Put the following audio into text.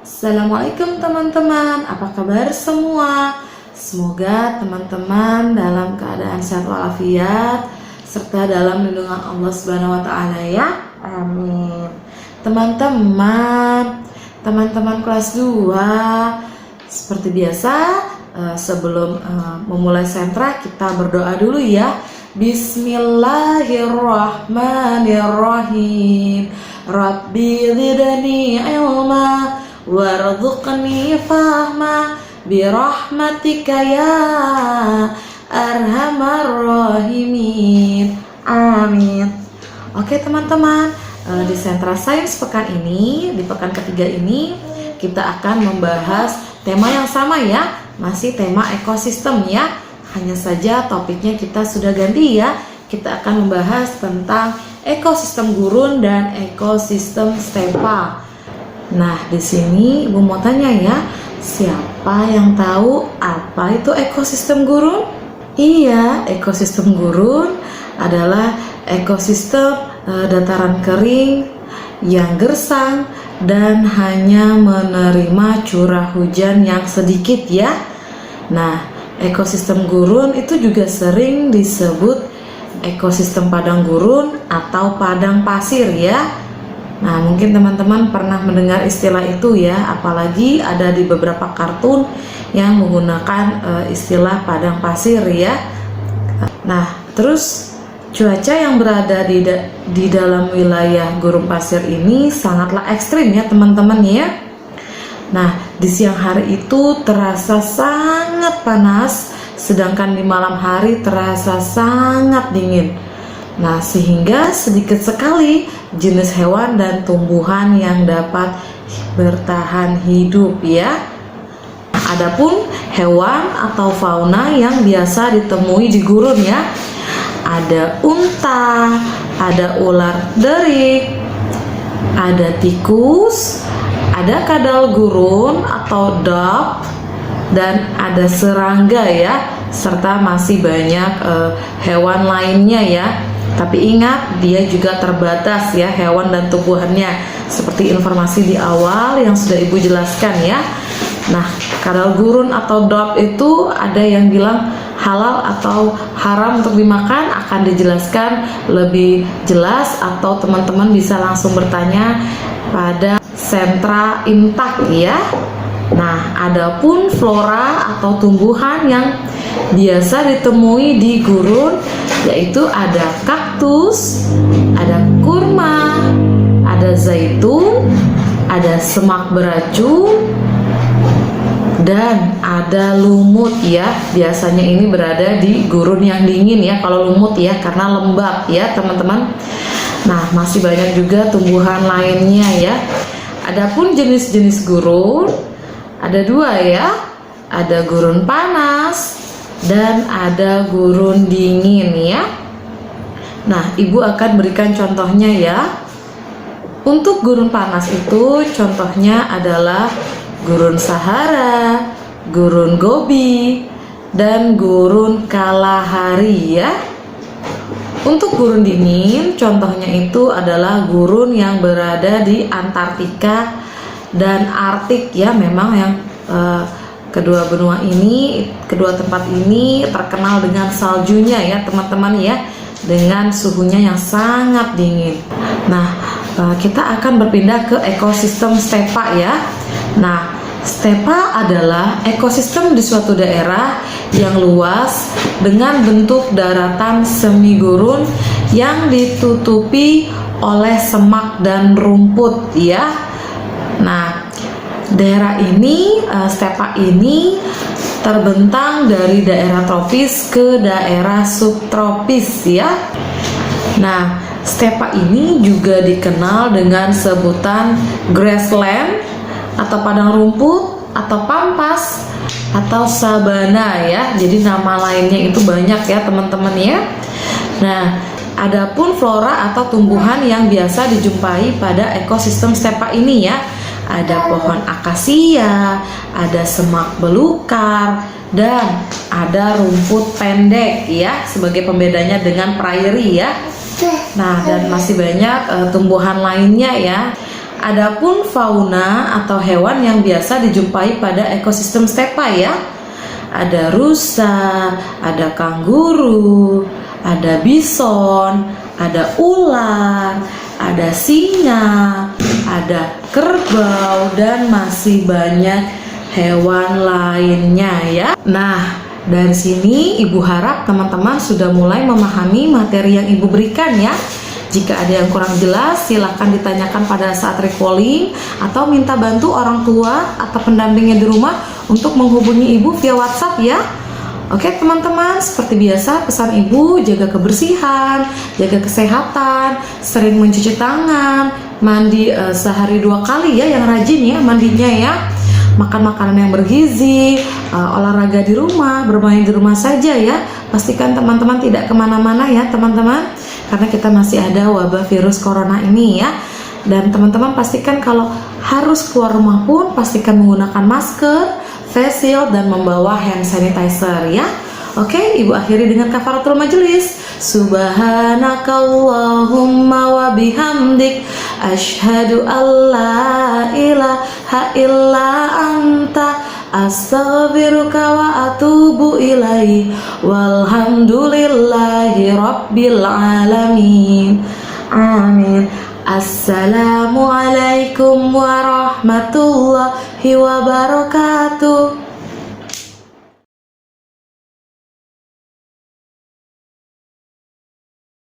Assalamualaikum teman-teman, apa kabar semua? Semoga teman-teman dalam keadaan sehat walafiat serta dalam lindungan Allah Subhanahu wa taala ya. Amin. Teman-teman kelas 2, seperti biasa sebelum memulai sentra kita berdoa dulu ya. Bismillahirrahmanirrahim. Rabbi zidni ilma warzuqni fahma birahmatika ya arhamar rahimin. Amin. Oke teman-teman, di sentra sains pekan ini, di pekan ketiga ini kita akan membahas tema yang sama ya, masih tema ekosistem ya. Hanya saja topiknya kita sudah ganti ya. Kita akan membahas tentang ekosistem gurun dan ekosistem stepa. Nah, di sini Ibu mau tanya ya, siapa yang tahu apa itu ekosistem gurun? Iya, ekosistem gurun adalah ekosistem dataran kering yang gersang dan hanya menerima curah hujan yang sedikit ya. Nah, ekosistem gurun itu juga sering disebut ekosistem padang gurun atau padang pasir ya. Nah, mungkin teman-teman pernah mendengar istilah itu ya, apalagi ada di beberapa kartun yang menggunakan istilah padang pasir ya. Nah, terus cuaca yang berada di dalam wilayah gurun pasir ini sangatlah ekstrim ya teman-teman ya. Nah, di siang hari itu terasa sangat panas, sedangkan di malam hari terasa sangat dingin. Nah, sehingga sedikit sekali jenis hewan dan tumbuhan yang dapat bertahan hidup ya. Adapun hewan atau fauna yang biasa ditemui di gurun ya, ada unta, ada ular derik, ada tikus, ada kadal gurun atau dog, dan ada serangga ya, serta masih banyak hewan lainnya ya. Tapi ingat, dia juga terbatas ya hewan dan tumbuhannya, seperti informasi di awal yang sudah Ibu jelaskan ya. Nah, kadal gurun atau dog itu ada yang bilang halal atau haram untuk dimakan, akan dijelaskan lebih jelas atau teman-teman bisa langsung bertanya pada sentra intak ya. Nah, adapun flora atau tumbuhan yang biasa ditemui di gurun yaitu ada kaktus, ada kurma, ada zaitun, ada semak beracun, dan ada lumut ya. Biasanya ini berada di gurun yang dingin ya kalau lumut ya, karena lembab ya teman-teman. Nah, masih banyak juga tumbuhan lainnya ya. Adapun jenis-jenis gurun ada dua ya, ada gurun panas dan ada gurun dingin ya. Nah, Ibu akan berikan contohnya ya. Untuk gurun panas itu contohnya adalah gurun Sahara, gurun Gobi, dan gurun Kalahari ya. Untuk gurun dingin contohnya itu adalah gurun yang berada di Antartika dan Arktik ya. Memang yang kedua benua ini, kedua tempat ini terkenal dengan saljunya ya teman-teman ya, dengan suhunya yang sangat dingin. Nah, kita akan berpindah ke ekosistem stepa ya. Nah, stepa adalah ekosistem di suatu daerah yang luas dengan bentuk daratan semi gurun yang ditutupi oleh semak dan rumput ya. Nah, daerah ini, stepa ini terbentang dari daerah tropis ke daerah subtropis ya. Nah, stepa ini juga dikenal dengan sebutan grassland atau padang rumput atau pampas atau sabana ya. Jadi nama lainnya itu banyak ya teman-teman ya. Nah, adapun flora atau tumbuhan yang biasa dijumpai pada ekosistem stepa ini ya, ada pohon akasia, ada semak belukar, dan ada rumput pendek ya, sebagai pembedanya dengan prairie ya. Nah, dan masih banyak tumbuhan lainnya ya. Adapun fauna atau hewan yang biasa dijumpai pada ekosistem stepa ya. Ada rusa, ada kanguru, ada bison, ada ular, ada singa, ada kerbau, dan masih banyak hewan lainnya ya. Nah, dari sini Ibu harap teman-teman sudah mulai memahami materi yang Ibu berikan ya. Jika ada yang kurang jelas, silahkan ditanyakan pada saat recalling atau minta bantu orang tua atau pendampingnya di rumah untuk menghubungi Ibu via WhatsApp ya. Oke teman-teman, seperti biasa pesan Ibu jaga kebersihan, jaga kesehatan, sering mencuci tangan, mandi sehari 2 kali ya, yang rajin ya mandinya ya. Makan makanan yang bergizi, olahraga di rumah, bermain di rumah saja ya. Pastikan teman-teman tidak kemana-mana ya teman-teman, karena kita masih ada wabah virus corona ini ya. Dan teman-teman pastikan kalau harus keluar rumah pun pastikan menggunakan masker, face shield, dan membawa hand sanitizer ya. Oke, Ibu akhiri dengan kafaratul majelis. Subhanakallahumma wa bihamdik asyhadu alla ilaha illa anta astaghfiruka wa atubu ilaih. Walhamdulillahi rabbil alamin. Amin. Assalamualaikum warahmatullahi wabarakatuh.